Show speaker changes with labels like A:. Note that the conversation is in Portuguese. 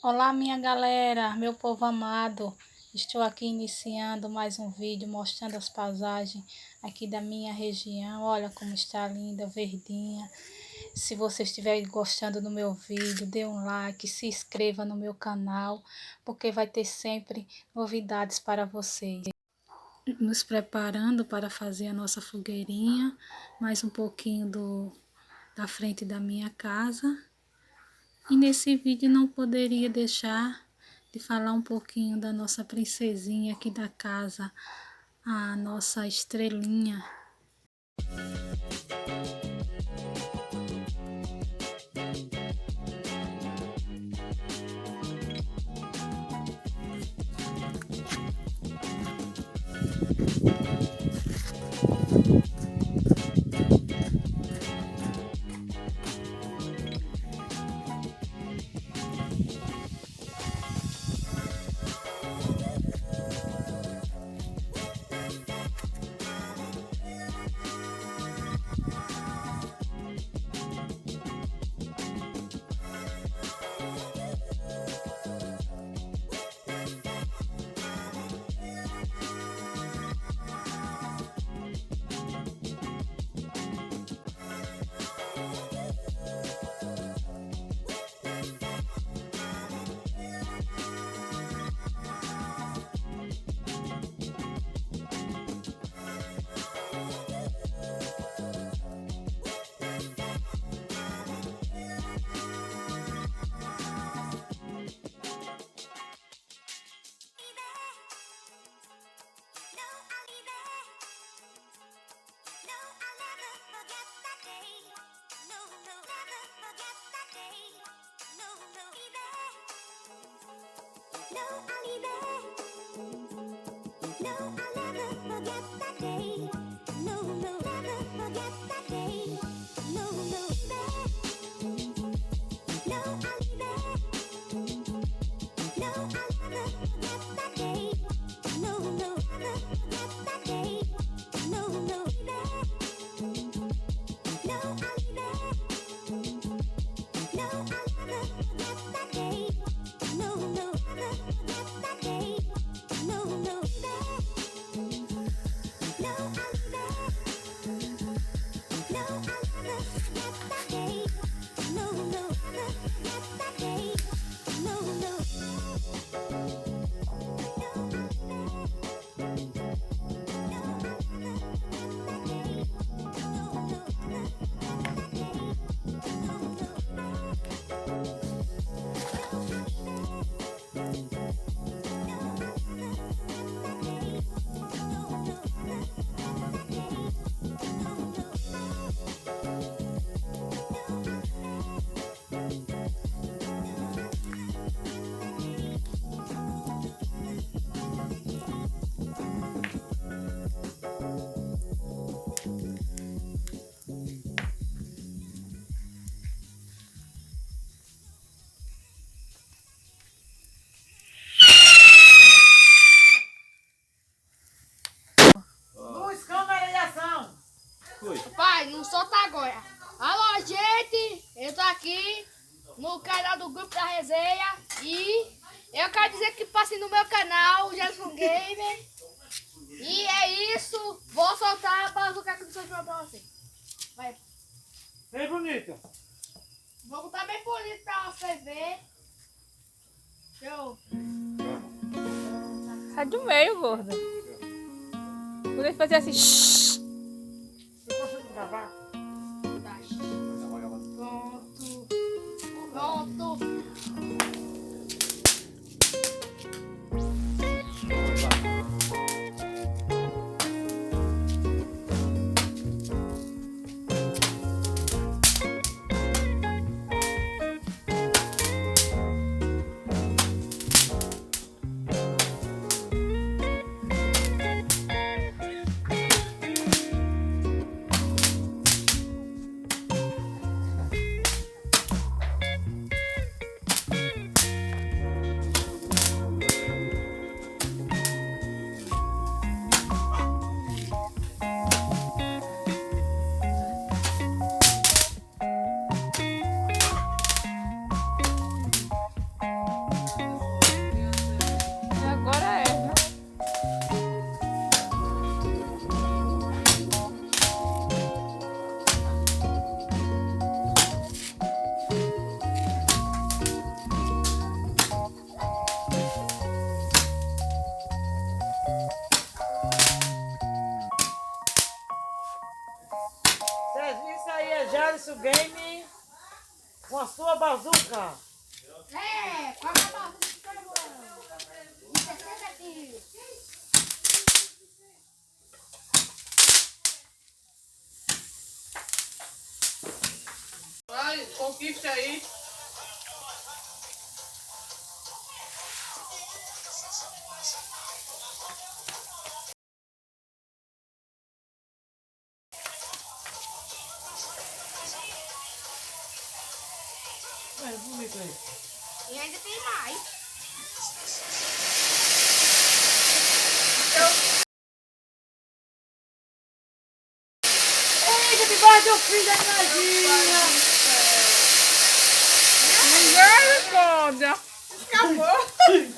A: Olá, minha galera, meu povo amado. Estou aqui iniciando mais um vídeo mostrando as paisagens aqui da minha região. Olha como está linda, verdinha. Se você estiver gostando do meu vídeo, dê um like, se inscreva no meu canal, porque vai ter sempre novidades para vocês. Nos preparando para fazer a nossa fogueirinha, mais um pouquinho da frente da minha casa. E nesse vídeo não poderia deixar de falar um pouquinho da nossa princesinha aqui da casa, a nossa estrelinha.
B: Pai, não solta agora. Alô, gente, eu tô aqui no canal do Grupo da Resenha e eu quero dizer que passe no meu canal, o Gerson Gamer. E é isso, vou soltar a bazuca que eu sou pra você. Vai.
C: Bem bonita.
B: Vou botar bem bonito pra você ver. Show.
A: Sai do meio, gorda. Poder fazer assim.
C: Eu consigo gravar?
B: Tá. Pronto.
C: bazuca.
B: É, com a babaca de carvão. De 60 quilos.
D: Vai, conquista aí.
C: É bonito aí.
B: E ainda tem mais.
C: Eita, debaixo do fim da energia.
D: Misericórdia. Acabou.